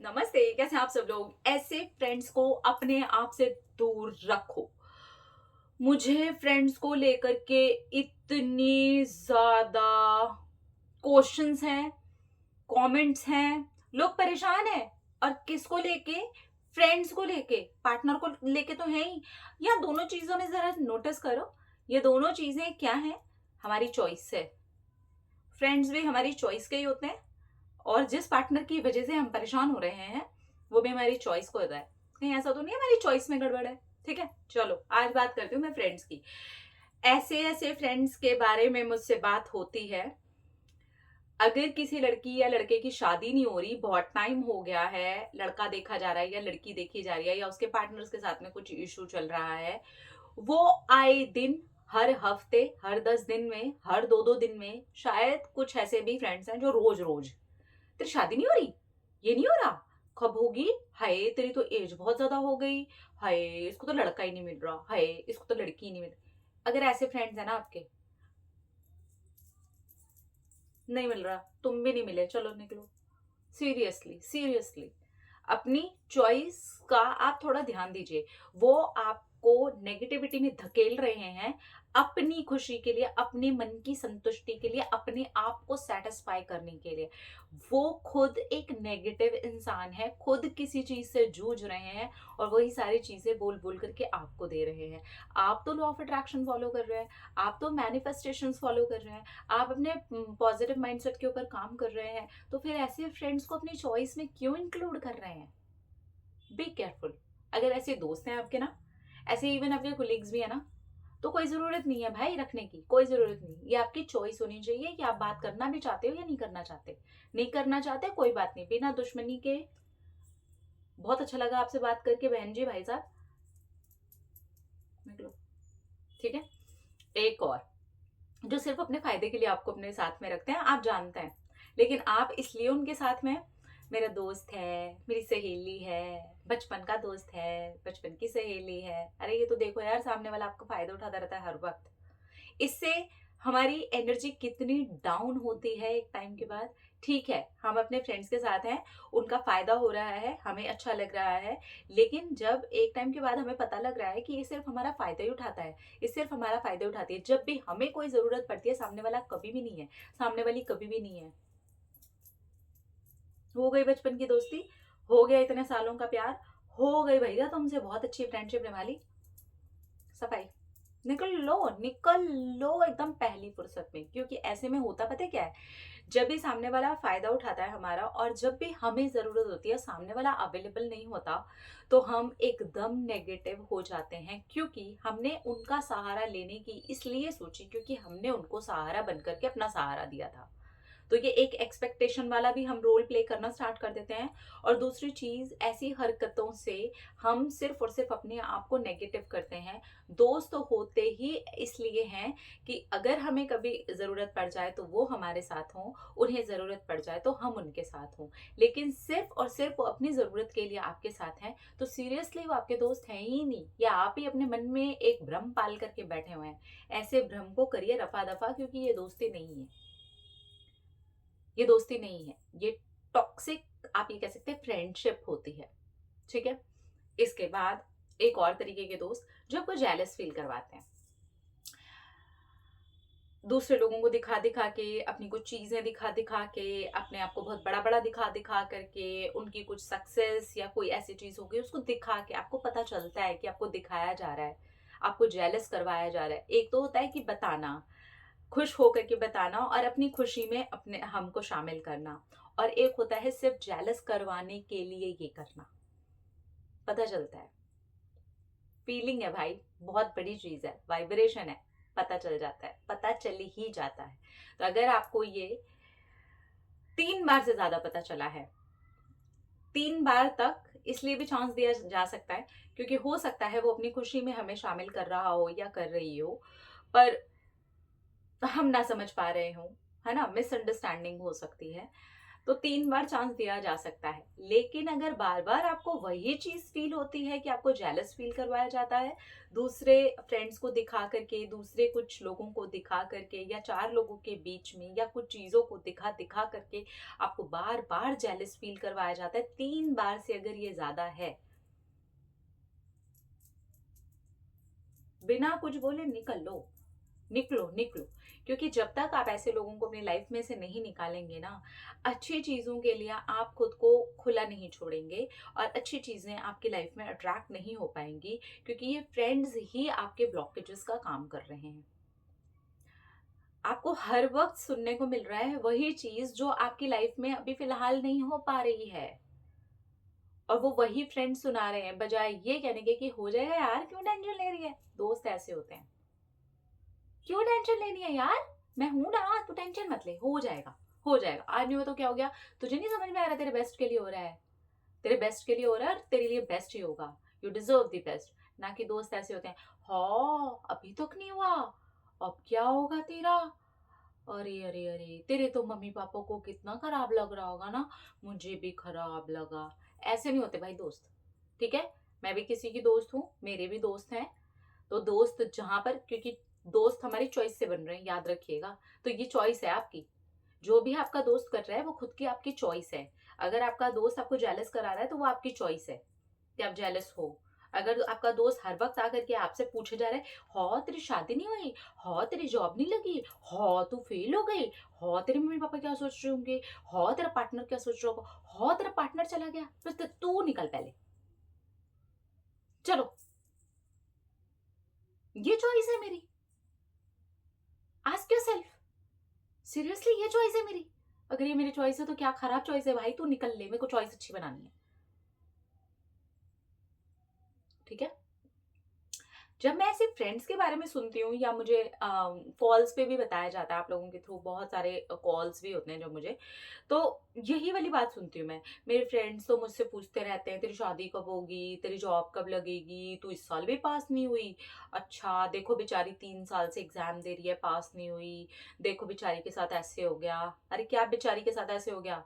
नमस्ते, कैसे हैं आप सब लोग। ऐसे फ्रेंड्स को अपने आप से दूर रखो। मुझे फ्रेंड्स को लेकर के इतनी ज्यादा क्वेश्चंस हैं, कमेंट्स हैं, लोग परेशान हैं। और किसको लेके? फ्रेंड्स को लेके, पार्टनर को लेके तो है ही। या दोनों चीजों में जरा नोटिस करो, ये दोनों चीजें क्या हैं? हमारी चॉइस है। फ्रेंड्स भी हमारी चॉइस के ही होते हैं, और जिस पार्टनर की वजह से हम परेशान हो रहे हैं वो भी हमारी चॉइस को होता है। कहीं ऐसा तो नहीं है हमारी चॉइस में गड़बड़ है? ठीक है, चलो आज बात करती हूँ मैं फ्रेंड्स की। ऐसे ऐसे फ्रेंड्स के बारे में मुझसे बात होती है। अगर किसी लड़की या लड़के की शादी नहीं हो रही, बहुत टाइम हो गया है, लड़का देखा जा रहा है या लड़की देखी जा रही है, या उसके पार्टनर्स के साथ में कुछ इशू चल रहा है, वो आए दिन, हर हफ्ते, हर 10 दिन में, हर दो दो दिन में, शायद कुछ ऐसे भी फ्रेंड्स हैं जो रोज रोज, तेरी शादी नहीं हो रही, ये नहीं हो रहा, कब होगी, हाय तेरी तो एज बहुत ज्यादा हो गई, हाय इसको तो लड़का ही नहीं मिल रहा, हाय इसको तो लड़की ही नहीं मिल रही। अगर ऐसे फ्रेंड्स है ना आपके, नहीं मिल रहा, तुम भी नहीं मिले, चलो निकलो। सीरियसली सीरियसली, अपनी चॉइस का आप थोड़ा ध्यान दीजिए। वो आपको नेगेटिविटी में धकेल रहे हैं अपनी खुशी के लिए, अपने मन की संतुष्टि के लिए, अपने आप को सेटिस्फाई करने के लिए। वो खुद एक नेगेटिव इंसान है, खुद किसी चीज से जूझ रहे हैं, और वही सारी चीजें बोल बोल करके आपको दे रहे हैं। आप तो लॉ ऑफ अट्रैक्शन फॉलो कर रहे हैं, आप तो मैनिफेस्टेशन फॉलो कर रहे हैं, आप अपने पॉजिटिव माइंडसेट के ऊपर काम कर रहे हैं, तो फिर ऐसे फ्रेंड्स को अपनी चॉइस में क्यों इंक्लूड कर रहे हैं? Be careful. अगर ऐसे दोस्त हैं आपके ना, ऐसे इवन आपके कोलीग्स भी है ना, तो कोई जरूरत नहीं है भाई रखने की, कोई जरूरत नहीं। ये आपकी चॉइस होनी चाहिए कि आप बात करना भी चाहते हो या नहीं करना चाहते। नहीं करना चाहते कोई बात नहीं, बिना दुश्मनी के। बहुत अच्छा लगा आपसे बात करके बहन जी, भाई साहब, निकलो। ठीक है, एक और, जो सिर्फ अपने फायदे के लिए आपको अपने साथ में रखते हैं, आप जानते हैं, लेकिन आप इसलिए उनके साथ में, मेरा दोस्त है, मेरी सहेली है, बचपन का दोस्त है, बचपन की सहेली है, अरे ये तो देखो यार, सामने वाला आपका फायदा उठाता रहता है हर वक्त। इससे हमारी एनर्जी कितनी डाउन होती है एक टाइम के बाद। ठीक है, हम अपने फ्रेंड्स के साथ हैं, उनका फायदा हो रहा है, हमें अच्छा लग रहा है, लेकिन जब एक टाइम के बाद हमें पता लग रहा है कि ये सिर्फ हमारा फायदा ही उठाता है, ये सिर्फ हमारा फायदा उठाती है, जब भी हमें कोई जरूरत पड़ती है, सामने वाला कभी भी नहीं है, सामने वाली कभी भी नहीं है। हो गई बचपन की दोस्ती, हो गया इतने सालों का प्यार, हो गई भैया तुमसे बहुत अच्छी फ्रेंडशिप निभा ली, सफाई, निकल लो, निकल लो एकदम पहली फुर्सत में। क्योंकि ऐसे में होता पता है क्या है, जब भी सामने वाला फायदा उठाता है हमारा, और जब भी हमें जरूरत होती है सामने वाला अवेलेबल नहीं होता, तो हम एकदम नेगेटिव हो जाते हैं। क्योंकि हमने उनका सहारा लेने की इसलिए सोची क्योंकि हमने उनको सहारा बनकर के अपना सहारा दिया था। तो ये एक एक्सपेक्टेशन वाला भी हम रोल प्ले करना स्टार्ट कर देते हैं। और दूसरी चीज, ऐसी हरकतों से हम सिर्फ और सिर्फ अपने आप को नेगेटिव करते हैं। दोस्त तो होते ही इसलिए हैं कि अगर हमें कभी जरूरत पड़ जाए तो वो हमारे साथ हों, उन्हें जरूरत पड़ जाए तो हम उनके साथ हों। लेकिन सिर्फ और सिर्फ वो अपनी जरूरत के लिए आपके साथ हैं, तो सीरियसली वो आपके दोस्त हैं ही नहीं, या आप ही अपने मन में एक भ्रम पाल करके बैठे हुए हैं। ऐसे भ्रम को करिए रफा दफा, क्योंकि ये दोस्ती नहीं है, ये दोस्ती नहीं है, ये टॉक्सिक, आप ये कह सकते हैं फ्रेंडशिप होती है। ठीक है, इसके बाद एक और तरीके के दोस्त जो आपको जेलस फील करवाते हैं, दूसरे लोगों को दिखा दिखा के, अपनी कुछ चीजें दिखा दिखा के, अपने आप को बहुत बड़ा बड़ा दिखा दिखा करके, उनकी कुछ सक्सेस या कोई ऐसी चीज होगी उसको दिखा के, आपको पता चलता है कि आपको दिखाया जा रहा है, आपको जेलस करवाया जा रहा है। एक तो होता है कि बताना, खुश होकर के बताना और अपनी खुशी में अपने हमको शामिल करना, और एक होता है सिर्फ जेलस करवाने के लिए ये करना। पता चलता है, फीलिंग है भाई, बहुत बड़ी चीज है, वाइब्रेशन है, पता चल जाता है, पता चल ही जाता है। तो अगर आपको ये 3 बार से ज्यादा पता चला है, 3 बार तक इसलिए भी चांस दिया जा सकता है क्योंकि हो सकता है वो अपनी खुशी में हमें शामिल कर रहा हो या कर रही हो, पर हम ना समझ पा रहे हो, है ना, मिसअंडरस्टैंडिंग हो सकती है। तो 3 बार चांस दिया जा सकता है। लेकिन अगर बार-बार आपको वही चीज़ फ़ील होती है कि आपको जेलस फ़ील करवाया जाता है, दूसरे फ्रेंड्स को दिखा करके, दूसरे कुछ लोगों को दिखा करके या 4 लोगों के बीच में या कुछ चीज़ों को दिखा-दिखा करके आपको बार-बार जेलस फ़ील करवाया जाता है, 3 बार से अगर ये ज़्यादा है, बिना कुछ बोले निकल लो। निकलो, निकलो। क्योंकि जब तक आप ऐसे लोगों को अपनी लाइफ में से नहीं निकालेंगे ना, अच्छी चीज़ों के लिए आप खुद को खुला नहीं छोड़ेंगे और अच्छी चीज़ें आपकी लाइफ में अट्रैक्ट नहीं हो पाएँगी, क्योंकि ये फ्रेंड्स ही आपके ब्लॉकेजेस का काम कर रहे हैं। आपको हर वक़्त सुनने को मिल रहा है वही चीज़ जो आपकी लाइफ में अभी फ़िलहाल नहीं हो पा रही है, और वो वही फ्रेंड्स सुना रहे हैं, बजाय ये कहने के कि हो जाएगा यार, क्यों टेंशन ले रही है? दोस्त ऐसे होते हैं। क्यों टेंशन लेनी है यार? मैं हूं ना, तू टेंशन मत ले, हो जाएगा, हो जाएगा। आज नहीं हुआ तो क्या हो गया? तुझे नहीं समझ में आ रहा, तेरे बेस्ट के लिए हो रहा है, तेरे बेस्ट के लिए हो रहा है और तेरे लिए बेस्ट ही होगा। You deserve the best. ना कि दोस्त ऐसे होते हैं, हाँ अभी तक नहीं हुआ, अब क्या होगा तेरा? अरे अरे अरे, तेरे तो मम्मी पापा को कितना खराब लग रहा होगा ना, मुझे भी खराब लगा। ऐसे नहीं होते भाई दोस्त, ठीक है? मैं भी किसी की दोस्त हूँ, मेरे भी दोस्त हैं। तो दोस्त जहां पर, क्योंकि दोस्त हमारी चॉइस से बन रहे हैं, याद रखिएगा। तो ये चॉइस है आपकी, जो भी आपका दोस्त कर रहा है वो खुद की आपकी चॉइस है। अगर आपका दोस्त आपको जेलस करा रहा है तो वो आपकी चॉइस है कि आप जेलस हो। अगर आपका दोस्त हर वक्त आकर के आपसे पूछे जा रहा है, हाँ तेरी शादी नहीं हुई, हाँ तेरी जॉब नहीं लगी, हाँ तू फेल हो गई, हाँ तेरे मम्मी पापा क्या सोच रहे होंगे, हाँ तेरा पार्टनर क्या सोच रहा होगा, हाँ तेरा पार्टनर चला गया, तो तू निकल पहले, चलो। ये चॉइस है मेरी। आस्क योरसेल्फ, सीरियसली ये चॉइस है मेरी? अगर ये मेरी चॉइस है तो क्या खराब चॉइस है भाई? तू निकल ले, मेरे को चॉइस अच्छी बनानी है, ठीक है? जब मैं ऐसे फ्रेंड्स के बारे में सुनती हूँ या मुझे कॉल्स पे भी बताया जाता है, आप लोगों के थ्रू बहुत सारे कॉल्स भी होते हैं जो मुझे, तो यही वाली बात सुनती हूँ मैं। मेरे फ्रेंड्स तो मुझसे पूछते रहते हैं, तेरी शादी कब होगी, तेरी जॉब कब लगेगी, तू इस साल भी पास नहीं हुई, अच्छा देखो बेचारी 3 साल से एग्जाम दे रही है, पास नहीं हुई, देखो बेचारी के साथ ऐसे हो गया। अरे क्या बेचारी के साथ ऐसे हो गया?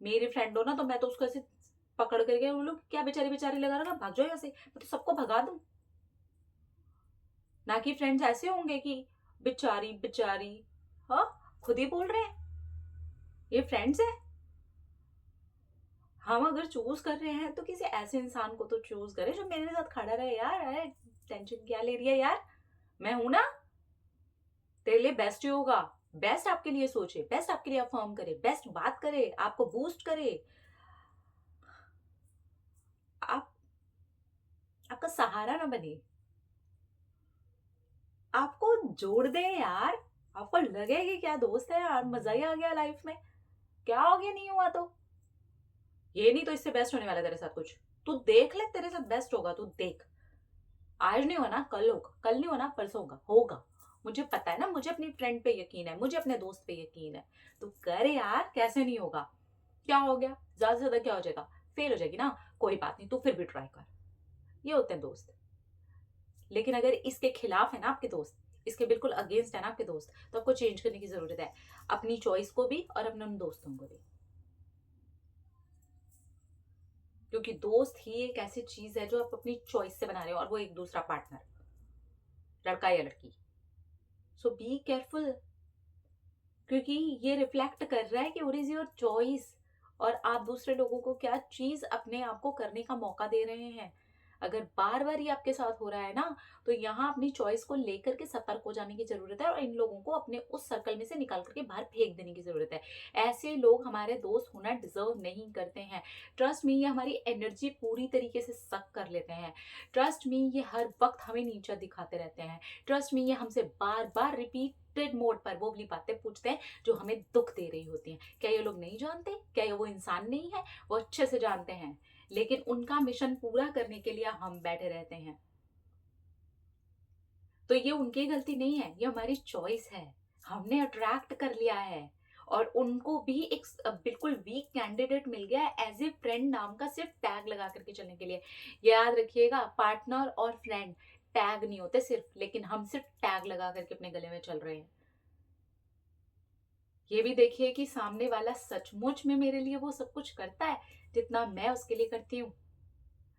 मेरी फ्रेंड हो ना, तो मैं तो उसको ऐसे पकड़ करके बोलूं क्या बेचारी बेचारी लगा रहा ना, भाग जाओ यहाँ से, मैं तो सबको भगा दूं। ना कि फ्रेंड्स ऐसे होंगे कि बेचारी बेचारी, हाँ खुद ही बोल रहे हैं, ये फ्रेंड्स है। हम अगर चूज कर रहे हैं तो किसी ऐसे इंसान को तो चूज करें जो मेरे साथ खड़ा रहे यार। अरे टेंशन क्या ले रही है यार, मैं हूं ना, तेरे लिए बेस्ट ही होगा। बेस्ट आपके लिए सोचे, बेस्ट आपके लिए अफर्म करे, बेस्ट बात करे, आपको बूस्ट करे, आप आपका सहारा ना बने, आपको जोड़ दे यार। आपको लगे कि क्या दोस्त है यार, मजा ही आ गया लाइफ में, क्या हो गया नहीं हुआ तो? ये नहीं तो इससे बेस्ट होने वाला तेरे साथ कुछ, तू देख ले, तेरे साथ बेस्ट होगा, तू देख। आज नहीं होना कल होगा, कल नहीं होना परसों होगा, होगा। मुझे पता है ना, मुझे अपनी फ्रेंड पे यकीन है, मुझे अपने दोस्त पे यकीन है। तू कर यार, कैसे नहीं होगा? क्या हो गया, ज्यादा से ज्यादा क्या हो जाएगा? फेल हो जाएगी ना, कोई बात नहीं, तू फिर भी ट्राई कर। ये होते हैं दोस्त। लेकिन अगर इसके खिलाफ है ना आपके दोस्त, इसके बिल्कुल अगेंस्ट है ना आपके दोस्त, तो आपको चेंज करने की जरूरत है, अपनी चॉइस को भी और अपने उन दोस्तों को भी। क्योंकि दोस्त ही एक ऐसी चीज है जो आप अपनी चॉइस से बना रहे हो, और वो एक दूसरा पार्टनर, लड़का या लड़की। सो बी केयरफुल, क्योंकि ये रिफ्लेक्ट कर रहा है कि व्हाट इज योर चॉइस, और आप दूसरे लोगों को क्या चीज अपने आप को करने का मौका दे रहे हैं। अगर बार बार ये आपके साथ हो रहा है ना, तो यहाँ अपनी चॉइस को लेकर के सतर्क हो जाने की जरूरत है, और इन लोगों को अपने उस सर्कल में से निकाल करके बाहर फेंक देने की जरूरत है। ऐसे लोग हमारे दोस्त होना डिजर्व नहीं करते हैं। ट्रस्ट मी, ये हमारी एनर्जी पूरी तरीके से सक कर लेते हैं। ट्रस्ट मी, ये हर वक्त हमें नीचा दिखाते रहते हैं। ट्रस्ट मी, ये हमसे बार बार रिपीटेड मोड पर वो वाली बातें पूछते हैं जो हमें दुख दे रही होती हैं। क्या ये लोग नहीं जानते? क्या ये वो इंसान नहीं है? वो अच्छे से जानते हैं, लेकिन उनका मिशन पूरा करने के लिए हम बैठे रहते हैं। तो ये उनकी गलती नहीं है, ये हमारी चॉइस है। हमने अट्रैक्ट कर लिया है, और उनको भी एक बिल्कुल वीक कैंडिडेट मिल गया है एज ए फ्रेंड नाम का, सिर्फ टैग लगा करके चलने के लिए। ये याद रखिएगा, पार्टनर और फ्रेंड टैग नहीं होते सिर्फ, लेकिन हम सिर्फ टैग लगा करके अपने गले में चल रहे हैं। ये भी देखिए कि सामने वाला सचमुच में मेरे लिए वो सब कुछ करता है जितना मैं उसके लिए करती हूँ।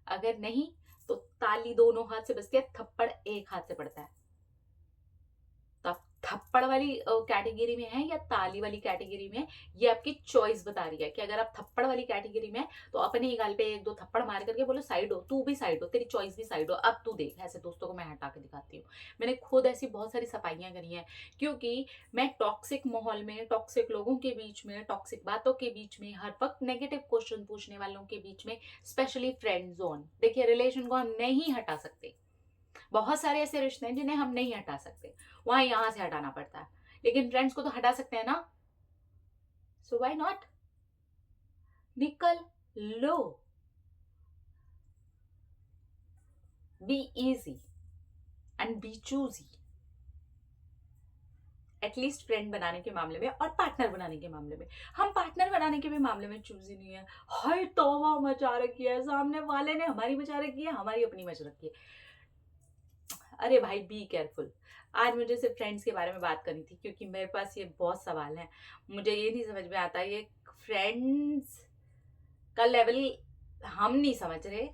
अगर नहीं तो ताली दोनों हाथ से बजती है, थप्पड़ एक हाथ से पड़ता है। तो आप थप्पड़ वाली कैटेगरी में है या ताली वाली कैटेगरी में, ये आपकी चॉइस बता रही है कि अगर आप थप्पड़ वाली कैटेगरी में है तो अपने ही गाल पे एक दो थप्पड़ मार करके बोलो साइड हो, तू भी साइड हो, तेरी चॉइस भी साइड हो, अब तू देख। ऐसे दोस्तों को मैं हटा के दिखाती हूँ। मैंने खुद ऐसी बहुत सारी सफाइयां करी हैं, क्योंकि मैं टॉक्सिक माहौल में, टॉक्सिक लोगों के बीच में, टॉक्सिक बातों के बीच में, हर वक्त नेगेटिव क्वेश्चन पूछने वालों के बीच में, स्पेशली फ्रेंड जोन। देखिए, रिलेशन को हम नहीं हटा सकते, बहुत सारे ऐसे रिश्ते हैं जिन्हें हम नहीं हटा सकते, वहां यहां से हटाना पड़ता है, लेकिन फ्रेंड्स को तो हटा सकते हैं ना। सो व्हाई नॉट, निकल लो। Be easy and be choosy, at least friend बनाने के मामले में और पार्टनर बनाने के मामले में। हम पार्टनर बनाने के भी मामले में चूजी नहीं है। हाय तौबा मचा रखी है, सामने वाले ने हमारी मचा रखी है, हमारी अपनी मच रखी है। अरे भाई बी केयरफुल। आज मुझे सिर्फ फ्रेंड्स के बारे में बात करनी थी, क्योंकि मेरे पास ये बहुत सवाल हैं। मुझे ये नहीं समझ में आता, ये फ्रेंड्स का लेवल हम नहीं समझ रहे,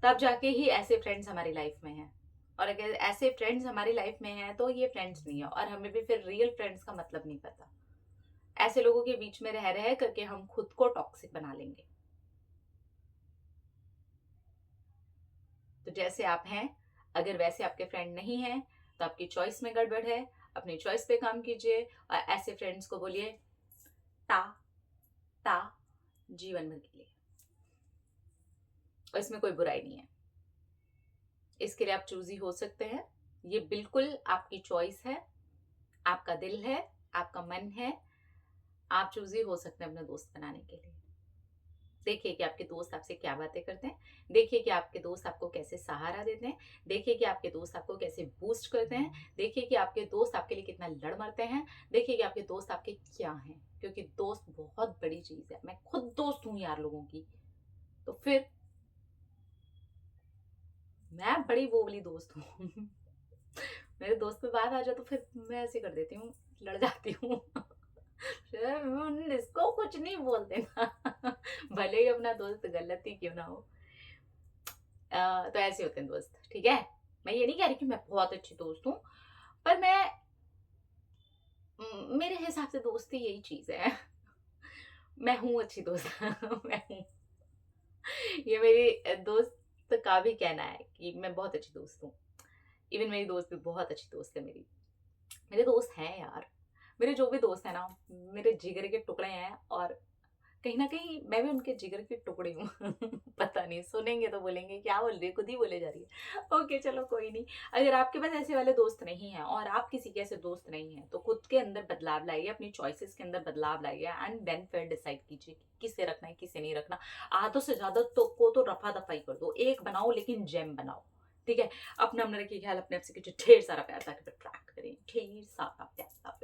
तब जाके ही ऐसे फ्रेंड्स हमारी लाइफ में हैं। और अगर ऐसे फ्रेंड्स हमारी लाइफ में हैं तो ये फ्रेंड्स नहीं है, और हमें भी फिर रियल फ्रेंड्स का मतलब नहीं पता। ऐसे लोगों के बीच में रह रह करके हम खुद को टॉक्सिक बना लेंगे। तो जैसे आप हैं, अगर वैसे आपके फ्रेंड नहीं हैं तो आपकी चॉइस में गड़बड़ है। अपनी चॉइस पे काम कीजिए और ऐसे फ्रेंड्स को बोलिए टा टा जीवन भर के लिए। और इसमें कोई बुराई नहीं है, इसके लिए आप चूजी हो सकते हैं। ये बिल्कुल आपकी चॉइस है, आपका दिल है, आपका मन है। आप चूजी हो सकते हैं अपने दोस्त बनाने के लिए। देखिए कि आपके दोस्त आपसे क्या बातें करते हैं, देखिए कि आपके दोस्त आपको कैसे सहारा देते हैं, देखिए कि आपके दोस्त आपको कैसे बूस्ट करते हैं, देखिए कि आपके दोस्त आपके लिए कितना लड़ मरते हैं, देखिए कि आपके दोस्त आपके क्या हैं। क्योंकि दोस्त बहुत बड़ी चीज है। मैं खुद दोस्त हूं यार लोगों की, तो फिर मैं बड़ी वो वाली दोस्त हूँ। मेरे दोस्त पे बात आ जाए तो फिर मैं ऐसे कर देती हूँ, लड़ जाती हूँ। फिर इसको कुछ नहीं बोलते ना। भले ही अपना दोस्त गलत ही क्यों ना हो। तो ऐसे होते हैं दोस्त, ठीक है। मैं ये नहीं कह रही कि मैं बहुत अच्छी दोस्त हूँ, पर मैं मेरे हिसाब से दोस्ती यही चीज है। मैं हूँ अच्छी दोस्त। मैं हूँ, ये मेरी दोस्त का भी कहना है कि मैं बहुत अच्छी दोस्त हूँ। इवन मेरी दोस्त भी बहुत अच्छी दोस्त है मेरी। मेरे दोस्त हैं यार, मेरे जो भी दोस्त हैं ना, मेरे जिगर के टुकड़े हैं, और कहीं ना कहीं मैं भी उनके जिगर के टुकड़े हूँ। पता नहीं, सुनेंगे तो बोलेंगे क्या बोल रही है, खुद ही बोले जा रही है। ओके चलो कोई नहीं। अगर आपके पास ऐसे वाले दोस्त नहीं है और आप किसी के ऐसे दोस्त नहीं है, तो खुद के अंदर बदलाव लाइए, अपनी चॉइसेस के अंदर बदलाव लाइए, एंड देन फिर डिसाइड कीजिए कि किसे रखना है किसे नहीं रखना। आधों से ज्यादा तो रफा दफाई कर दो, एक बनाओ लेकिन जेम बनाओ, ठीक है। अपना अपना रखिए ख्याल, अपने आप से ढेर सारा प्यार, ताकि ट्रैक करें ढेर सारा प्यार।